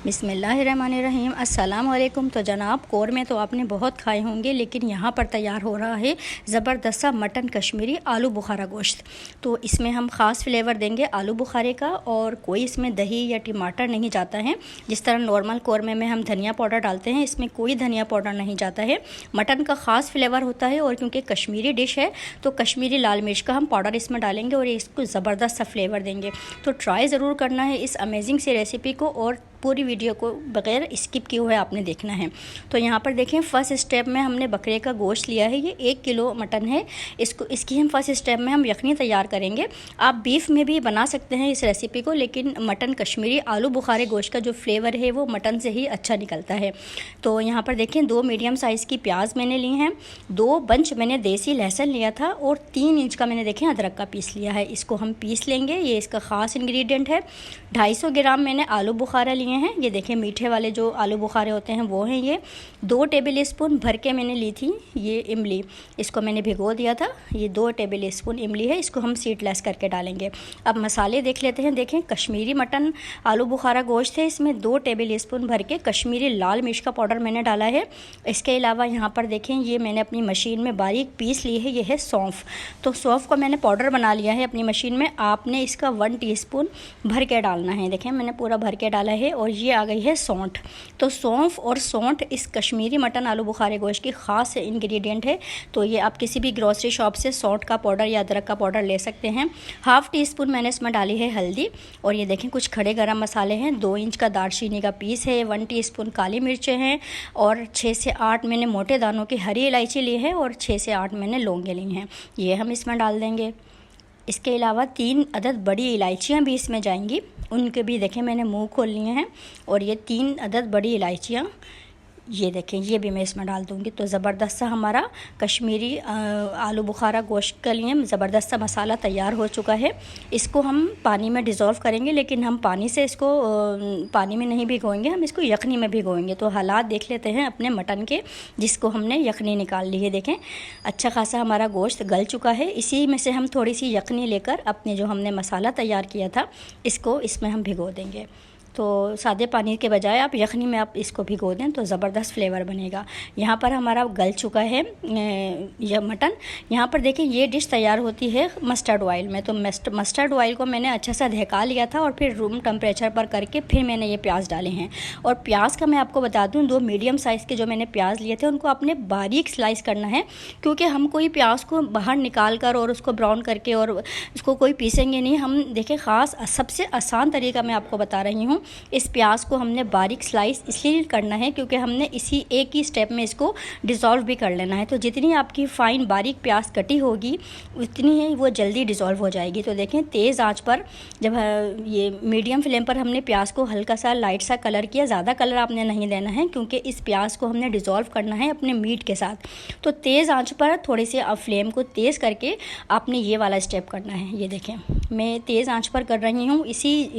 बिस्मिल्लाहिर्रहमानिर्रहीम। अस्सलाम वालेकुम। तो जनाब, कौरमे तो आपने बहुत खाए होंगे, लेकिन यहाँ पर तैयार हो रहा है ज़बरदस्त सा मटन कश्मीरी आलू बुखारा गोश्त। तो इसमें हम ख़ास फ्लेवर देंगे आलू बुखारे का, और कोई इसमें दही या टमाटर नहीं जाता है। जिस तरह नॉर्मल कौरमे में हम धनिया पाउडर डालते हैं, इसमें कोई धनिया पाउडर नहीं जाता है। मटन का ख़ास फ्लेवर होता है, और क्योंकि कश्मीरी डिश है तो कश्मीरी लाल मिर्च का हम पाउडर इसमें डालेंगे और इसको ज़बरदस्त सा फ्लेवर देंगे। तो ट्राई ज़रूर करना है इस अमेजिंग सी रेसिपी को, और पूरी वीडियो को बग़ैर स्किप किए हुए आपने देखना है। तो यहाँ पर देखें, फ़र्स्ट स्टेप में हमने बकरे का गोश्त लिया है। ये 1 किलो मटन है। इसकी हम फर्स्ट स्टेप में हम यखनी तैयार करेंगे। आप बीफ में भी बना सकते हैं इस रेसिपी को, लेकिन मटन कश्मीरी आलू बुखारे गोश्त का जो फ्लेवर है वो मटन से ही अच्छा निकलता है। तो यहाँ पर देखें, 2 मीडियम साइज़ की प्याज मैंने ली हैं, 2 बंच मैंने देसी लहसुन लिया था, और 3 इंच का मैंने देखें अदरक का पीस लिया है। इसको हम पीस लेंगे, ये इसका ख़ास इंग्रेडिएंट है। 250 ग्राम मैंने आलू बुखारा लिए हैं। ये देखें, मीठे वाले जो आलू बुखारे होते हैं वो हैं ये। 2 टेबल स्पून भर के मैंने ली थी ये इमली, इसको मैंने भिगो दिया था। ये 2 टेबल स्पून इमली है, इसको हम सीडलेस करके डालेंगे। अब मसाले देख लेते हैं। देखें, कश्मीरी मटन आलू बुखारा गोश्त है, इसमें 2 टेबल स्पून भर के कश्मीरी लाल मिर्च का पाउडर मैंने डाला है। इसके अलावा यहाँ पर देखें, ये मैंने अपनी मशीन में बारीक पीस ली है, ये है सौंफ। तो सौंफ को मैंने पाउडर बना लिया है अपनी मशीन में। आपने इसका 1 टीस्पून भर के डालना है। देखें, मैंने पूरा भर के डाला है। और ये आ गई है सौंठ। तो सौंफ और सौंठ इस कश्मीरी मटन आलू बुखारे गोश्त की ख़ास इंग्रेडिएंट है। तो ये आप किसी भी ग्रोसरी शॉप से सौंठ का पाउडर या अदरक का पाउडर ले सकते हैं। 1/2 टीस्पून मैंने इसमें डाली है हल्दी। और ये देखें, कुछ खड़े गरम मसाले हैं। 2 इंच का दालचीनी का पीस है, 1 टीस्पून काली मिर्चें हैं, और 6 से 8 मैंने मोटे दानों की हरी इलायची ली है, और 6 से 8 मैंने लौंगे ली हैं। ये हम इसमें डाल देंगे। इसके अलावा 3 अदद बड़ी इलायचियाँ भी इसमें जाएंगी, उनके भी देखें मैंने मुंह खोल लिए हैं। और ये 3 अदद बड़ी इलायचियाँ, ये देखें, ये भी मैं इसमें डाल दूँगी। तो ज़बरदस्त सा हमारा कश्मीरी आलू बुखारा गोश्त के लिए ज़बरदस्त सा मसाला तैयार हो चुका है। इसको हम पानी में डिज़ोल्व करेंगे, लेकिन हम पानी से इसको पानी में नहीं भिगोएंगे, हम इसको यखनी में भिगोएंगे। तो हालात देख लेते हैं अपने मटन के, जिसको हमने यखनी निकाल ली है। देखें, अच्छा खासा हमारा गोश्त गल चुका है। इसी में से हम थोड़ी सी यखनी लेकर अपने जो हमने मसाला तैयार किया था इसको इसमें हम भिगो देंगे। तो सादे पानी के बजाय आप यखनी में आप इसको भिगो दें तो ज़बरदस्त फ्लेवर बनेगा। यहाँ पर हमारा गल चुका है यह मटन। यहाँ पर देखें, ये डिश तैयार होती है मस्टर्ड ऑयल में। तो मस्टर्ड ऑयल को मैंने अच्छा सा धका लिया था, और फिर रूम टेम्परेचर पर करके फिर मैंने ये प्याज डाले हैं। और प्याज का मैं आपको बता दूँ, 2 मीडियम साइज़ के जो मैंने प्याज लिए थे उनको आपने बारीक स्लाइस करना है, क्योंकि हम कोई प्याज को बाहर निकाल कर और उसको ब्राउन करके और उसको कोई पीसेंगे नहीं। हम देखें, ख़ास सबसे आसान तरीका मैं आपको बता रही हूँ। इस प्याज को हमने बारीक स्लाइस इसलिए करना है क्योंकि हमने इसी एक ही स्टेप में इसको डिज़ोल्व भी कर लेना है। तो जितनी आपकी फ़ाइन बारीक प्याज कटी होगी उतनी ही वो जल्दी डिज़ोल्व हो जाएगी। तो देखें, तेज़ आंच पर जब ये मीडियम फ्लेम पर हमने प्याज को हल्का सा लाइट सा कलर किया, ज़्यादा कलर आपने नहीं देना है, क्योंकि इस प्याज को हमने डिज़ोल्व करना है अपने मीट के साथ। तो तेज़ आंच पर थोड़ी सी फ्लेम को तेज़ करके आपने ये वाला स्टेप करना है। ये देखें, मैं तेज़ आंच पर कर रही हूँ। इसी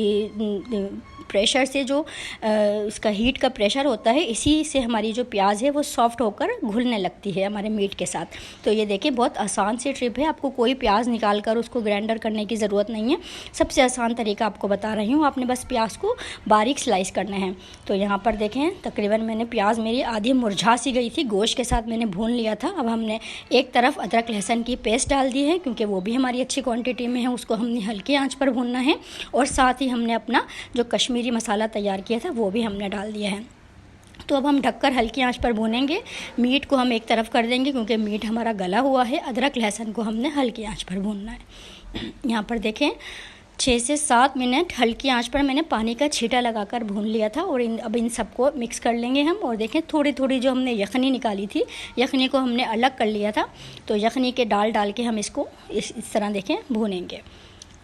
प्रेशर से जो इसका हीट का प्रेशर होता है, इसी से हमारी जो प्याज है वो सॉफ्ट होकर घुलने लगती है हमारे मीट के साथ। तो ये देखिए, बहुत आसान सी ट्रिप है। आपको कोई प्याज निकाल कर उसको ग्राइंडर करने की ज़रूरत नहीं है। सबसे आसान तरीका आपको बता रही हूँ। आपने बस प्याज को बारीक स्लाइस करना है। तो यहाँ पर देखें, तकरीबन मैंने प्याज मेरी आधी मुरझा सी गई थी, गोश्त के साथ मैंने भून लिया था। अब हमने एक तरफ अदरक लहसुन की पेस्ट डाल दी है, क्योंकि वो भी हमारी अच्छी क्वान्टिटी में है, उसको हमने हल्की आँच पर भूनना है। और साथ ही हमने अपना जो कश्मीरी मसाला तैयार किया था वो भी हमने डाल दिया है। तो अब हम ढककर हल्की आंच पर भूनेंगे। मीट को हम एक तरफ कर देंगे, क्योंकि मीट हमारा गला हुआ है। अदरक लहसुन को हमने हल्की आंच पर भूनना है। यहाँ पर देखें, 6 से 7 मिनट हल्की आंच पर मैंने पानी का छींटा लगाकर भून लिया था। और अब इन सबको मिक्स कर लेंगे हम। और देखें, थोड़ी थोड़ी जो हमने यखनी निकाली थी, यखनी को हमने अलग कर लिया था। तो यखनी के डाल के हम इसको इस तरह देखें भूनेंगे।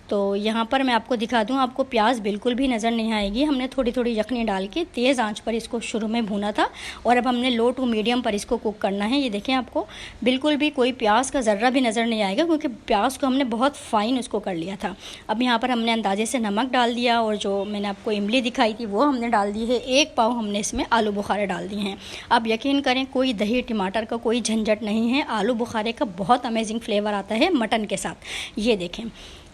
तो यहाँ पर मैं आपको दिखा दूँ, आपको प्याज बिल्कुल भी नज़र नहीं आएगी। हमने थोड़ी थोड़ी यखनी डाल के तेज़ आंच पर इसको शुरू में भूना था, और अब हमने लो टू मीडियम पर इसको कुक करना है। ये देखें, आपको बिल्कुल भी कोई प्याज का ज़र्रा भी नज़र नहीं आएगा, क्योंकि प्याज को हमने बहुत फ़ाइन उसको कर लिया था। अब यहाँ पर हमने अंदाजे से नमक डाल दिया, और जो मैंने आपको इमली दिखाई थी वो हमने डाल दी है। 1 पाव हमने इसमें आलू बुखारे डाल दिए हैं। अब यकीन करें, कोई दही टमाटर का कोई झंझट नहीं है। आलू बुखारे का बहुत अमेजिंग फ्लेवर आता है मटन के साथ। ये देखें,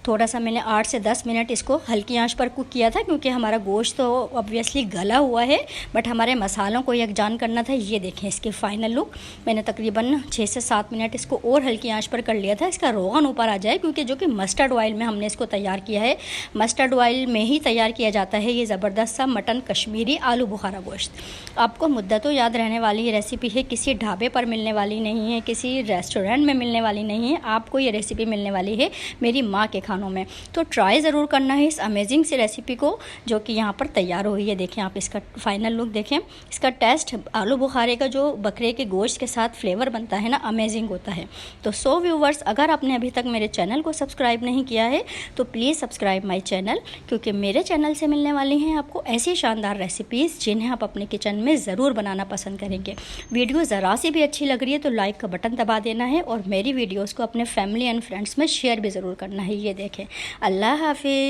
थोड़ा सा मैंने 8 से 10 मिनट इसको हल्की आंच पर कुक किया था, क्योंकि हमारा गोश्त तो ऑब्वियसली गला हुआ है, बट हमारे मसालों को यकजान करना था। ये देखें इसकी फ़ाइनल लुक। मैंने तकरीबन 6 से 7 मिनट इसको और हल्की आंच पर कर लिया था, इसका रोगन ऊपर आ जाए, क्योंकि जो कि मस्टर्ड ऑयल में हमने इसको तैयार किया है, मस्टर्ड ऑयल में ही तैयार किया जाता है ये ज़बरदस्त सा मटन कश्मीरी आलू बुखारा गोश्त। आपको मुद्दतों याद रहने वाली ये रेसिपी है, किसी ढाबे पर मिलने वाली नहीं है, किसी रेस्टोरेंट में मिलने वाली नहीं है, आपको ये रेसिपी मिलने वाली है मेरी माँ के खानों में। तो ट्राई ज़रूर करना है इस अमेजिंग सी रेसिपी को जो कि यहाँ पर तैयार हुई है। देखें आप इसका फाइनल लुक देखें, इसका टेस्ट आलू बुखारे का जो बकरे के गोश्त के साथ फ्लेवर बनता है ना, अमेजिंग होता है। तो सो व्यूवर्स, अगर आपने अभी तक मेरे चैनल को सब्सक्राइब नहीं किया है तो प्लीज़ सब्सक्राइब माई चैनल, क्योंकि मेरे चैनल से मिलने वाली हैं आपको ऐसी शानदार रेसिपीज़ जिन्हें आप अपने किचन में ज़रूर बनाना पसंद करेंगे। वीडियो ज़रा सी भी अच्छी लग रही है तो लाइक का बटन दबा देना है और मेरी वीडियोज़ को अपने फैमिली एंड फ्रेंड्स में शेयर भी ज़रूर करना है। ये देखें, अल्लाह हाफिज़।